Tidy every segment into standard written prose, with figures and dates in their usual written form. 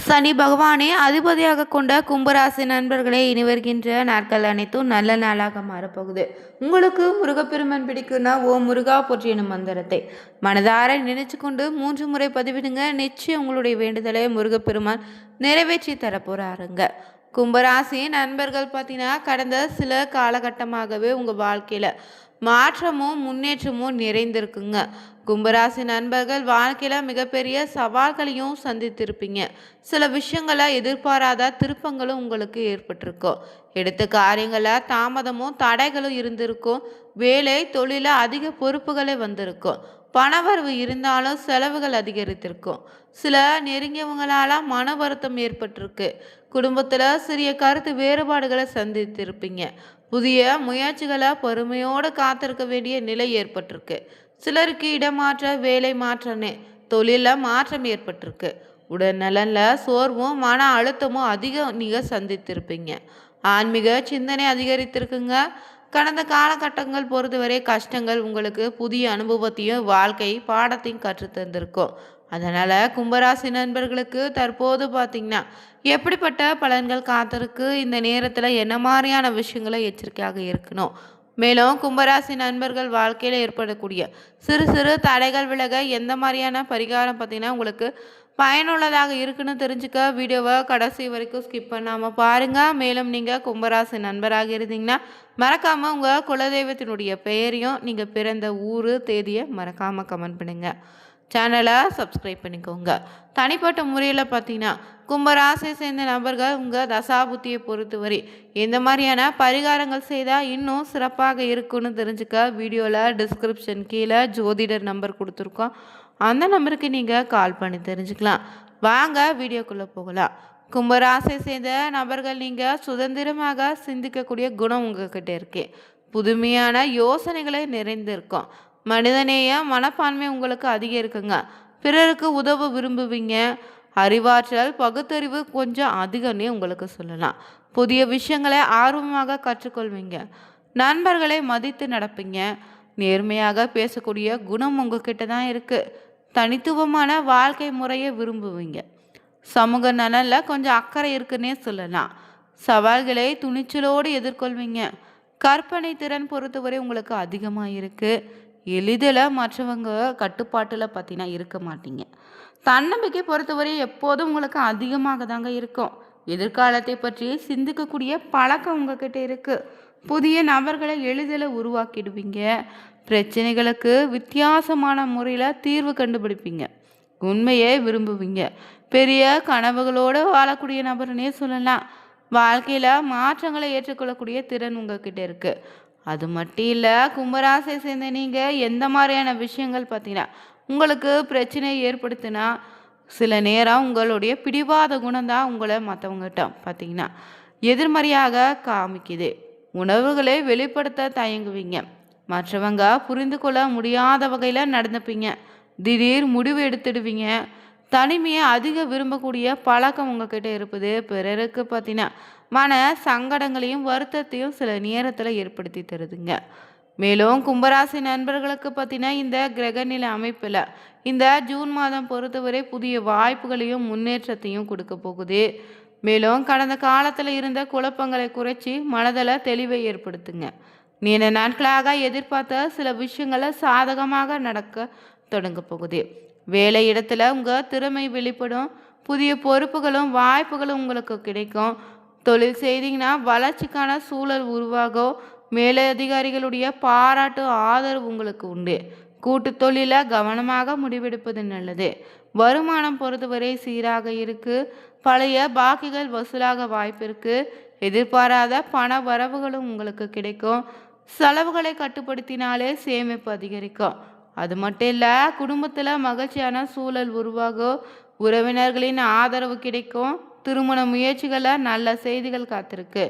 சனி பகவானே அதிபதியாக கொண்ட கும்பராசி நண்பர்களே, இனி வருகின்ற நாட்கள் அனைத்தும் நல்ல நாளாக மாறப்போகுது. உங்களுக்கு முருகப்பெருமான் பிடிக்குன்னா ஓ முருகா போற்றி எனும் மந்திரத்தை மனதார நினைச்சு கொண்டு 3 முறை பதிவிடுங்க. நிச்சயம் உங்களுடைய வேண்டுதலை முருகப்பெருமான் நிறைவேற்றி தரப்போறாருங்க. கும்பராசி நண்பர்கள் பார்த்தீங்கன்னா, கடந்த சில காலகட்டமாகவே உங்கள் வாழ்க்கையில் மாற்றமும் முன்னேற்றமும் நிறைந்திருக்குங்க. கும்பராசி நண்பர்கள் வாழ்க்கையில் மிகப்பெரிய சவால்களையும் சந்தித்திருப்பீங்க. சில விஷயங்களை எதிர்பாராத திருப்பங்களும் உங்களுக்கு ஏற்பட்டிருக்கும். எடுத்த காரியங்களில் தாமதமும் தடைகளும் இருந்திருக்கும். வேலை தொழில அதிக பொறுப்புகளே வந்திருக்கும். பணவரவு இருந்தாலும் செலவுகள் அதிகரித்திருக்கும். சில நெருங்கியவங்களால மன வருத்தம் ஏற்பட்டிருக்கு. குடும்பத்தில் சிறிய கருத்து வேறுபாடுகளை சந்தித்திருப்பீங்க. புதிய முயற்சிகளை பொறுமையோடு காத்திருக்க வேண்டிய நிலை ஏற்பட்டிருக்கு. சிலருக்கு இடமாற்ற வேலை மாற்றன்னு தொழிலில் மாற்றம் ஏற்பட்டிருக்கு. உடல்நலனில் சோர்வும் மன அழுத்தமும் நீங்கள் சந்தித்திருப்பீங்க. ஆன்மீக சிந்தனை அதிகரித்திருக்குங்க. கடந்த காலகட்டங்கள் பொறுத்தவரை கஷ்டங்கள் உங்களுக்கு புதிய அனுபவத்தையும் வாழ்க்கை பாடத்தையும் கற்றுத்தந்திருக்கும். அதனால் கும்பராசி நண்பர்களுக்கு தற்போது பார்த்திங்கன்னா எப்படிப்பட்ட பலன்கள் காத்திருக்கு, இந்த நேரத்தில் என்ன மாதிரியான விஷயங்களை எச்சரிக்கையாக இருக்கணும், மேலும் கும்பராசி நண்பர்கள் வாழ்க்கையில் ஏற்படக்கூடிய சிறு சிறு தடைகள் விலக எந்த மாதிரியான பரிகாரம் பார்த்திங்கன்னா உங்களுக்கு பயனுள்ளதாக இருக்குன்னு தெரிஞ்சுக்க வீடியோவை கடைசி வரைக்கும் ஸ்கிப் பண்ணாமல் பாருங்கள். மேலும் நீங்கள் கும்பராசி நண்பராக இருந்தீங்கன்னா மறக்காமல் உங்கள் குலதெய்வத்தினுடைய பெயரையும் நீங்கள் பிறந்த ஊர் தேதியை மறக்காமல் கமெண்ட் பண்ணுங்கள். சேனலை சப்ஸ்கிரைப் பண்ணிக்கோங்க. தனிப்பட்ட முறையில் பார்த்தீங்கன்னா கும்பராசியை சேர்ந்த நபர்கள் உங்கள் தசாபுத்தியை பொறுத்தவரை எந்த மாதிரியான பரிகாரங்கள் செய்தால் இன்னும் சிறப்பாக இருக்குன்னு தெரிஞ்சுக்க வீடியோவில் டிஸ்கிரிப்ஷன் கீழே ஜோதிடர் நம்பர் கொடுத்துருக்கோம். அந்த நம்பருக்கு நீங்கள் கால் பண்ணி தெரிஞ்சுக்கலாம். வாங்க வீடியோக்குள்ளே போகலாம். கும்பராசியை சேர்ந்த நபர்கள் நீங்கள் சுதந்திரமாக சிந்திக்கக்கூடிய குணம் உங்ககிட்ட இருக்கு. புதுமையான யோசனைகளை நிறைந்திருக்கும். மனிதநேய மனப்பான்மை உங்களுக்கு அதிகம் இருக்குங்க. பிறருக்கு உதவ விரும்புவீங்க. அறிவாற்றல் பகுத்தறிவு கொஞ்சம் அதிகம்னே உங்களுக்கு சொல்லலாம். புதிய விஷயங்களை ஆர்வமாக கற்றுக்கொள்வீங்க. நண்பர்களை மதித்து நடப்பீங்க. நேர்மையாக பேசக்கூடிய குணம் உங்ககிட்ட தான் இருக்குது. தனித்துவமான வாழ்க்கை முறையை விரும்புவீங்க. சமூக நலனில் கொஞ்சம் அக்கறை இருக்குன்னே சொல்லலாம். சவால்களை துணிச்சலோடு எதிர்கொள்வீங்க. கற்பனை திறன் பொறுத்தவரை உங்களுக்கு அதிகமாக இருக்குது. எளிதில் மற்றவங்க கட்டுப்பாட்டில் பார்த்தீங்கன்னா இருக்க மாட்டீங்க. தன்னம்பிக்கை பொறுத்தவரை எப்போதும் உங்களுக்கு அதிகமாக தாங்க இருக்கும். எதிர்காலத்தை பற்றி சிந்திக்கக்கூடிய பழக்கம் உங்ககிட்ட இருக்குது. புதிய நபர்களை எளிதில் உருவாக்கிடுவீங்க. பிரச்சனைகளுக்கு வித்தியாசமான முறையில் தீர்வு கண்டுபிடிப்பீங்க. உண்மையை விரும்புவீங்க. பெரிய கனவுகளோடு வாழக்கூடிய நபர்னே சொல்லலாம். வாழ்க்கையில் மாற்றங்களை ஏற்றுக்கொள்ளக்கூடிய திறன் உங்ககிட்ட இருக்குது. அது மட்டும் இல்லை, கும்பராசியை சேர்ந்த நீங்கள் எந்த மாதிரியான விஷயங்கள் பார்த்தீங்கன்னா உங்களுக்கு பிரச்சனையை ஏற்படுத்தினா சில நேரம் உங்களுடைய பிடிவாத குணம்தான் உங்களை மற்றவங்ககிட்ட பார்த்தீங்கன்னா எதிர்மறையாக காமிக்குது. உணர்வுகளை வெளிப்படுத்த தயங்குவீங்க. மற்றவங்க புரிந்து கொள்ள முடியாத வகையில் நடந்துப்பீங்க. திடீர் முடிவு எடுத்துடுவீங்க. தனிமையை அதிக விரும்பக்கூடிய பழக்கம் உங்ககிட்ட இருப்பது பிறருக்கு பார்த்தீங்கன்னா மன சங்கடங்களையும் வருத்தத்தையும் சில நேரத்தில் ஏற்படுத்தி தருதுங்க. மேலும் கும்பராசி நண்பர்களுக்கு பார்த்தீங்கன்னா இந்த கிரகநிலை அமைப்பில் இந்த ஜூன் மாதம் பொறுத்தவரை புதிய வாய்ப்புகளையும் முன்னேற்றத்தையும் கொடுக்க போகுது. மேலும் கடந்த காலத்தில் இருந்த குழப்பங்களை குறைச்சி மனதில் தெளிவை ஏற்படுத்துங்க. நீண்ட நாட்களாக எதிர்பார்த்த சில விஷயங்களை சாதகமாக நடக்க தொடங்க போகுது. வேலை இடத்துல உங்கள் திறமை வெளிப்படும். புதிய பொறுப்புகளும் வாய்ப்புகளும் உங்களுக்கு கிடைக்கும். தொழில் செய்தீங்கன்னா வளர்ச்சிக்கான சூழல் உருவாகும். மேலதிகாரிகளுடைய பாராட்டு ஆதரவு உங்களுக்கு உண்டு. கூட்டு தொழில கவனமாக முடிவெடுப்பது நல்லது. வருமானம் பொறுத்தவரை சீராக இருக்கு. பழைய பாக்கிகள் வசூலாக வாய்ப்பு இருக்கு. எதிர்பாராத பண வரவுகளும் உங்களுக்கு கிடைக்கும். செலவுகளை கட்டுப்படுத்தினாலே சேமிப்பு அதிகரிக்கும். அது மட்டும் இல்லை, குடும்பத்தில் மகிழ்ச்சியான சூழல் உருவாகும். உறவினர்களின் ஆதரவு கிடைக்கும். திருமண முயற்சிகளில் நல்ல செய்திகள் காத்திருக்கு.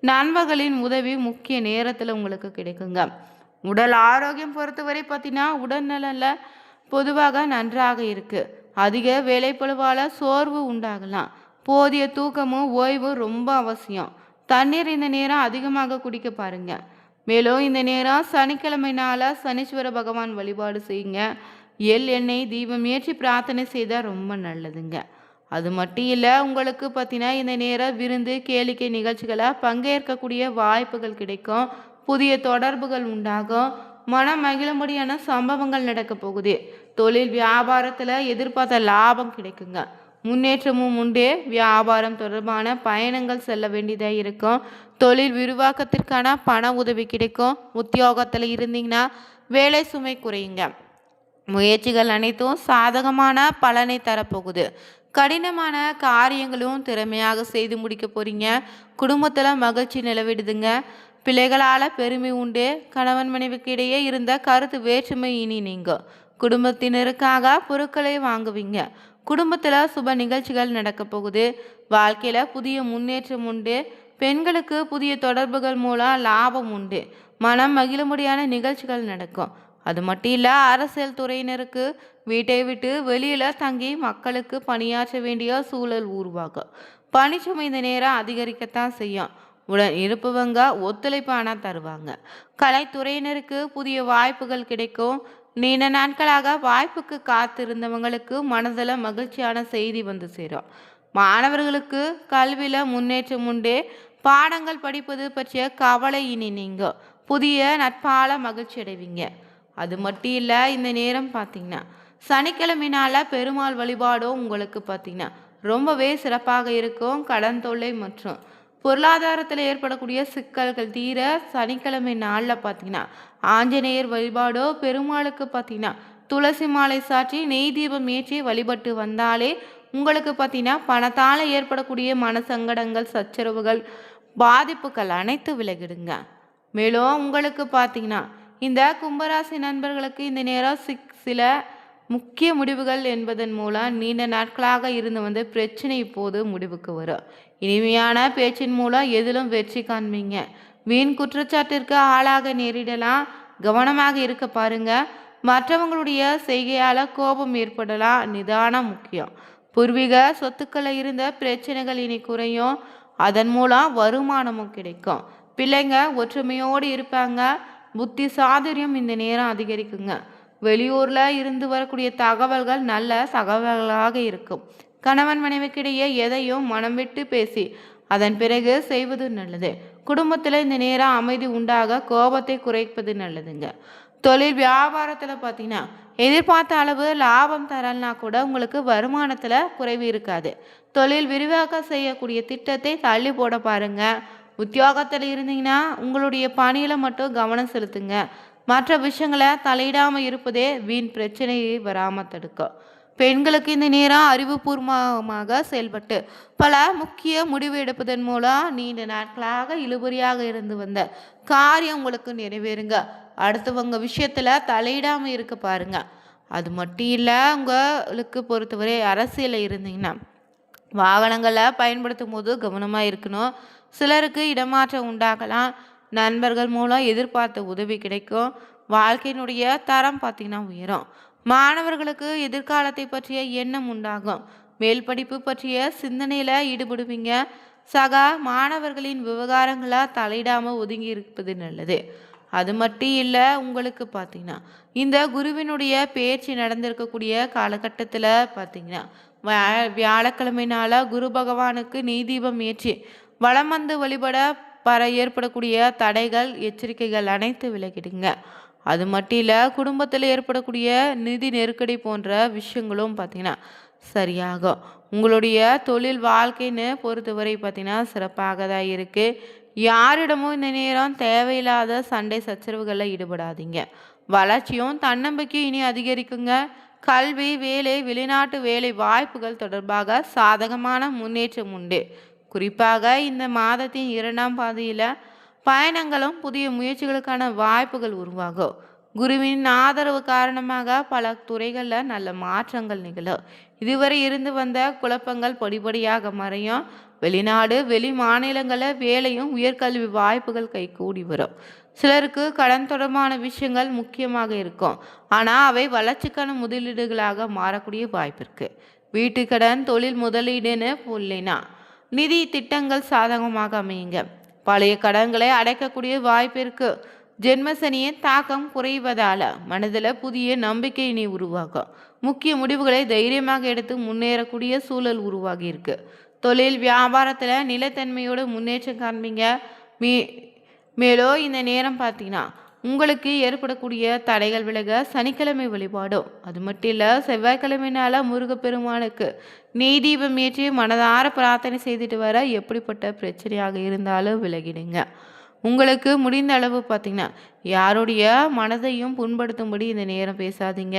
நண்பர்களின் உதவி முக்கிய நேரத்தில் உங்களுக்கு கிடைக்குங்க. உடல் ஆரோக்கியம் பொறுத்தவரை பார்த்தீங்கன்னா உடல்நலில் பொதுவாக நன்றாக இருக்குது. அதிக வேலைப்பளுவால் சோர்வு உண்டாகலாம். போதிய தூக்கமும் ஓய்வும் ரொம்ப அவசியம். தண்ணீர் இந்த நேரம் அதிகமாக குடிக்க பாருங்க. மேலும் இந்த நேரம் சனிக்கிழமை நாளாக சனீஸ்வர பகவான் வழிபாடு செய்யுங்க. எண்ணெய் தீபம் ஏற்றி பிரார்த்தனை செய்தால் ரொம்ப நல்லதுங்க. அது மட்டும் இல்லை, உங்களுக்கு பார்த்தீங்கன்னா இந்த நேரம் விருந்து கேளிக்கை நிகழ்ச்சிகளை பங்கேற்கக்கூடிய வாய்ப்புகள் கிடைக்கும். புதிய தொடர்புகள் உண்டாகும். மனம் மகிழும்படியான சம்பவங்கள் நடக்க போகுது. தொழில் வியாபாரத்தில் எதிர்பார்த்த லாபம் கிடைக்குங்க. முன்னேற்றமும் உண்டு. வியாபாரம் தொடர்பான பயணங்கள் செல்ல வேண்டியதாக இருக்கும். தொழில் விரிவாக்கத்திற்கான பண உதவி கிடைக்கும். உத்தியோகத்தில் இருந்தீங்கன்னா வேலை சுமை குறையுங்க. முயற்சிகள் அனைத்தும் சாதகமான பலனை தரப்போகுது. கடினமான காரியங்களும் திறமையாக செய்து முடிக்க போறீங்க. குடும்பத்தில் மகிழ்ச்சி நிலவிடுதுங்க. பிள்ளைகளால் பெருமை உண்டு. கணவன் மனைவிக்கு இடையே இருந்த கருத்து வேற்றுமை இனி நீங்கும். குடும்பத்தினருக்காக பொருட்களை வாங்குவீங்க. குடும்பத்தில் சுப நிகழ்ச்சிகள் நடக்க போகுது. வாழ்க்கையில் புதிய முன்னேற்றம் உண்டு. பெண்களுக்கு புதிய தொடர்புகள் மூலம் லாபம் உண்டு. மனம் மகிழும்படியான நிகழ்ச்சிகள் நடக்கும். அது மட்டும் இல்லை, அரசியல் துறையினருக்கு வீட்டை விட்டு வெளியில் தங்கி மக்களுக்கு பணியாற்ற வேண்டிய சூழல் உருவாகும். பணிச்சுமை இந்த நேரம் அதிகரிக்கத்தான் செய்யும். உடன் இருப்பவங்க ஒத்துழைப்பான தருவாங்க. கலைத்துறையினருக்கு புதிய வாய்ப்புகள் கிடைக்கும். நீண்ட நாட்களாக வாய்ப்புக்கு காத்திருந்தவங்களுக்கு மனதில் மகிழ்ச்சியான செய்தி வந்து சேரும். மாணவர்களுக்கு கல்வியில் முன்னேற்றம் உண்டு. பாடங்கள் படிப்பது பற்றிய கவலை இனி நீங்க. புதிய நட்பால மகிழ்ச்சி அடைவீங்க. அது மட்டும் இல்லை, இந்த நேரம் பார்த்தீங்கன்னா சனிக்கிழமைனால பெருமாள் வழிபாடும் உங்களுக்கு பார்த்தீங்கன்னா ரொம்பவே சிறப்பாக இருக்கும். கடன் தொல்லை மற்றும் பொருளாதாரத்தில் ஏற்படக்கூடிய சிக்கல்கள் தீர சனிக்கிழமை நாளில் பார்த்தீங்கன்னா ஆஞ்சநேயர் வழிபாடோ பெருமாளுக்கு பார்த்தீங்கன்னா துளசி மாலை சாற்றி நெய் தீபம் ஏற்றி வழிபட்டு வந்தாலே உங்களுக்கு பார்த்தீங்கன்னா பணத்தால் ஏற்படக்கூடிய மனசங்கடங்கள் சச்சரவுகள் பாதிப்புகள் அனைத்து விலகிடுங்க. மேலும் உங்களுக்கு பார்த்தீங்கன்னா இந்த கும்பராசி நண்பர்களுக்கு இந்த நேரம் சில முக்கிய முடிவுகள் என்பதன் மூலம் நீண்ட நாட்களாக இருந்து வந்த பிரச்சனை இப்போது முடிவுக்கு வரும். இனிமையான பேச்சின் மூலம் எதிலும் வெற்றி காண்பீங்க. வீண் குற்றச்சாட்டிற்கு ஆளாக நேரிடலாம். கவனமாக இருக்க பாருங்க. மற்றவங்களுடைய செய்கையால் கோபம் ஏற்படலாம். நிதானம் முக்கியம். பூர்வீக சொத்துக்களை இருந்த பிரச்சனைகள் இனி குறையும். அதன் மூலம் வருமானமும் கிடைக்கும். பிள்ளைங்க ஒற்றுமையோடு இருப்பாங்க. புத்தி சாதுரியம் இந்த நேரம் அதிகரிக்குங்க. வெளியூர்ல இருந்து வரக்கூடிய தகவல்கள் நல்ல தகவல்களாக இருக்கும். கணவன் மனைவிக்கிடையே எதையும் மனம் விட்டு பேசி அதன் பிறகு செய்வது நல்லது. குடும்பத்தில் இந்த நேரம் அமைதி உண்டாக கோபத்தை குறைப்பது நல்லதுங்க. தொழில் வியாபாரத்தில் பார்த்தீங்கன்னா எதிர்பார்த்த அளவு லாபம் தரலனா கூட உங்களுக்கு வருமானத்தில் குறைவு இருக்காது. தொழில் விரிவாக்கம் செய்யக்கூடிய திட்டத்தை தள்ளி போட பாருங்க. உத்தியோகத்தில் இருந்தீங்கன்னா உங்களுடைய பணியில் மட்டும் கவனம் செலுத்துங்க. மற்ற விஷயங்களை தலையிடாமல் இருப்பதே வீண் பிரச்சனையை வராமல் தடுக்கும். பெண்களுக்கு இந்த நேரம் அறிவுபூர்வமாக செயல்பட்டு பல முக்கிய முடிவு எடுப்பதன் மூலம் நீண்ட நாட்களாக இழுபறியாக இருந்து வந்த காரியம் உங்களுக்கு நிறைவேறுங்க. அடுத்தவங்க விஷயத்தில் தலையிடாமல் இருக்க பாருங்க. அது மட்டும் இல்லை, உங்களுக்கு பொறுத்தவரை அரசியலில் இருந்தீங்கன்னா வாகனங்களை பயன்படுத்தும் போது கவனமாக இருக்கணும். சிலருக்கு இடமாற்றம் உண்டாகலாம். நண்பர்கள் மூலம் எதிர்பார்த்த உதவி கிடைக்கும். வாழ்க்கையினுடைய தரம் பார்த்திங்கன்னா உயரும். மாணவர்களுக்கு எதிர்காலத்தை பற்றிய எண்ணம் உண்டாகும். மேல் படிப்பு பற்றிய சிந்தனையில் ஈடுபடுவீங்க. சக மாணவர்களின் விவகாரங்களை தலையிடாமல் ஒதுங்கி இருப்பது நல்லது. அது மட்டும் இல்லை, உங்களுக்கு பார்த்தீங்கன்னா இந்த குருவினுடைய பேச்சு நடந்திருக்கக்கூடிய காலகட்டத்தில் பார்த்தீங்கன்னா வியாழக்கிழமை நாளாக குரு பகவானுக்கு நெய் தீபம் ஏற்றி வலம் வந்து வழிபட ஏற்படக்கூடிய தடைகள் எச்சரிக்கைகள் அனைத்து விலகிடுங்க. அது மட்டும் இல்லை, குடும்பத்தில் ஏற்படக்கூடிய நிதி நெருக்கடி போன்ற விஷயங்களும் பார்த்தீங்கன்னா சரியாகும். உங்களுடைய தொழில் வாழ்க்கைன்னு பொறுத்தவரை பார்த்தீங்கன்னா சிறப்பாக தான் இருக்குது. யாரிடமும் இந்த நேரம் தேவையில்லாத சண்டை சச்சரவுகளில் ஈடுபடாதீங்க. வளர்ச்சியும் தன்னம்பிக்கையும் இனி அதிகரிக்குங்க. கல்வி, வேலை, வெளிநாட்டு வேலை வாய்ப்புகள் தொடர்பாக சாதகமான முன்னேற்றம் உண்டு. குறிப்பாக இந்த மாதத்தின் 2ஆம் பாதியில் பயணங்களும் புதிய முயற்சிகளுக்கான வாய்ப்புகள் உருவாகும். குருவின் ஆதரவு காரணமாக பல துறைகளில் நல்ல மாற்றங்கள் நிகழும். இதுவரை இருந்து வந்த குழப்பங்கள் படிப்படியாக மறையும். வெளிநாடு, வெளி மாநிலங்களில் வேலையும் உயர்கல்வி வாய்ப்புகள் கைகூடி வரும். சிலருக்கு கடன் தொடர்பான விஷயங்கள் முக்கியமாக இருக்கும். ஆனால் அவை வளர்ச்சிக்கான முதலீடுகளாக மாறக்கூடிய வாய்ப்பு இருக்குது. வீட்டு கடன், தொழில் முதலீடுன்னு இல்லைனா நிதி திட்டங்கள் சாதகமாக அமையுங்க. பழைய கடன்களை அடைக்கக்கூடிய வாய்ப்பு இருக்கு. ஜென்மசனியின் தாக்கம் குறைவதால் மனதில் புதிய நம்பிக்கை இனி உருவாகும். முக்கிய முடிவுகளை தைரியமாக எடுத்து முன்னேறக்கூடிய சூழல் உருவாகி இருக்கு. தொழில் வியாபாரத்தில் நிலைத்தன்மையோட முன்னேற்றம் காண்பீங்க. மே மேலும் இந்த நேரம் பார்த்தீங்கன்னா உங்களுக்கு ஏற்படக்கூடிய தடைகள் விலக சனிக்கிழமை வழிபாடும், அது மட்டும் இல்லை செவ்வாய்க்கிழமைனால முருகப்பெருமானுக்கு நெய் தீபம் ஏற்றி மனதார பிரார்த்தனை செய்துட்டு வர எப்படிப்பட்ட பிரச்சனையாக இருந்தாலும் விலகிடுங்க. உங்களுக்கு முடிந்த அளவு பார்த்தீங்கன்னா யாருடைய மனதையும் புண்படுத்தும்படி இந்த நேரம் பேசாதீங்க.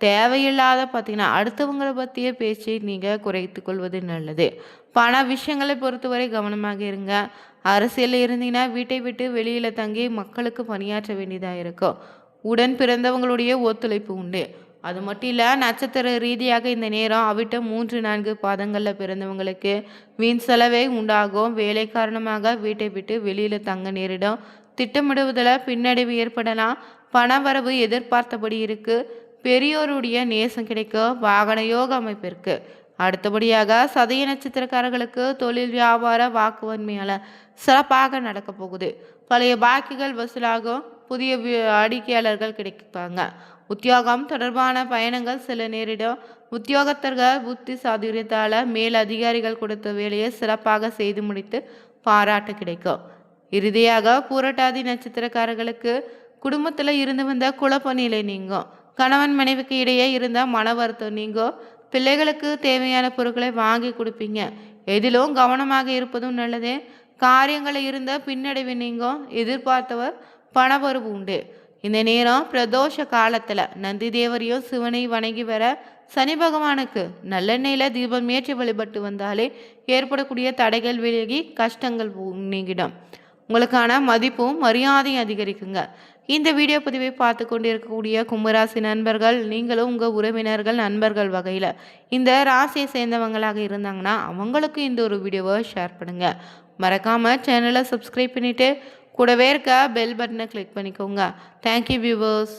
தேவையில்லாத பார்த்தீங்கன்னா அடுத்தவங்களை பற்றிய பேச்சை நீங்கள் குறைத்து கொள்வது நல்லது. பண விஷயங்களை பொறுத்தவரை கவனமாக இருங்க. அரசியலில் இருந்தீங்கன்னா வீட்டை விட்டு வெளியில் தங்கி மக்களுக்கு பணியாற்ற வேண்டியதாக இருக்கும். உடன் பிறந்தவங்களுடைய ஒத்துழைப்பு உண்டு. அது மட்டும் இல்லை நட்சத்திர ரீதியாக இந்த நேரம் அவிட்டம் 3-4 பாதங்களில் பிறந்தவங்களுக்கு வீண் செலவே உண்டாகும். வேலை காரணமாக வீட்டை விட்டு வெளியில் தங்க நேரிடும். திட்டமிடுவதில் பின்னடைவு ஏற்படலாம். பண வரவு எதிர்பார்த்தபடி இருக்கு. பெரியோருடைய நேசம் கிடைக்கும். வாகன யோக அமைப்பு இருக்கு. அடுத்தபடியாக சதய நட்சத்திரக்காரர்களுக்கு தொழில் வியாபார வாக்குவன்மையால் சிறப்பாக நடக்க போகுது. பழைய பாக்கிகள் வசூலாகும். புதிய வாடிக்கையாளர்கள் கிடைப்பாங்க. உத்தியோகம் தொடர்பான பயணங்கள் சில நேரிடும். உத்தியோகத்தர்கள் புத்தி சாதுரியத்தால் மேல் அதிகாரிகள் கொடுத்த வேலையை சிறப்பாக செய்து முடித்து பாராட்டு கிடைக்கும். இறுதியாக பூரட்டாதி நட்சத்திரக்காரர்களுக்கு குடும்பத்தில் இருந்து வந்த குழப்ப நிலை நீங்கும். கணவன் மனைவிக்கு இடையே இருந்த மன வருத்தம் நீங்கும். பிள்ளைகளுக்கு தேவையான பொருட்களை வாங்கி கொடுப்பீங்க. எதிலும் கவனமாக இருப்பதும் நல்லது. காரியங்களில் இருந்த பின்னடைவு நீங்கும். எதிர்பார்த்தவர் பணவரவு உண்டு. இந்த நேரம் பிரதோஷ காலத்தில் நந்தி தேவரையும் சிவனை வணங்கி வர சனி பகவானுக்கு நல்லெண்ணெயில் தீபம் ஏற்றி வழிபட்டு வந்தாலே ஏற்படக்கூடிய தடைகள் விலகி கஷ்டங்கள் நீங்கிடும். உங்களுக்கான மதிப்பும் மரியாதையும் அதிகரிக்குங்க. இந்த வீடியோ பதிவை பார்த்து கொண்டு இருக்கக்கூடிய கும்பராசி நண்பர்கள், நீங்களும் உங்கள் உறவினர்கள் நண்பர்கள் வகையில் இந்த ராசியை சேர்ந்தவங்களாக இருந்தாங்கன்னா அவங்களுக்கு இந்த ஒரு வீடியோவை ஷேர் பண்ணுங்கள். மறக்காமல் சேனலை சப்ஸ்கிரைப் பண்ணிவிட்டு கூடவே இருக்க பெல் பட்டனை கிளிக் பண்ணிக்கோங்க. Thank you viewers.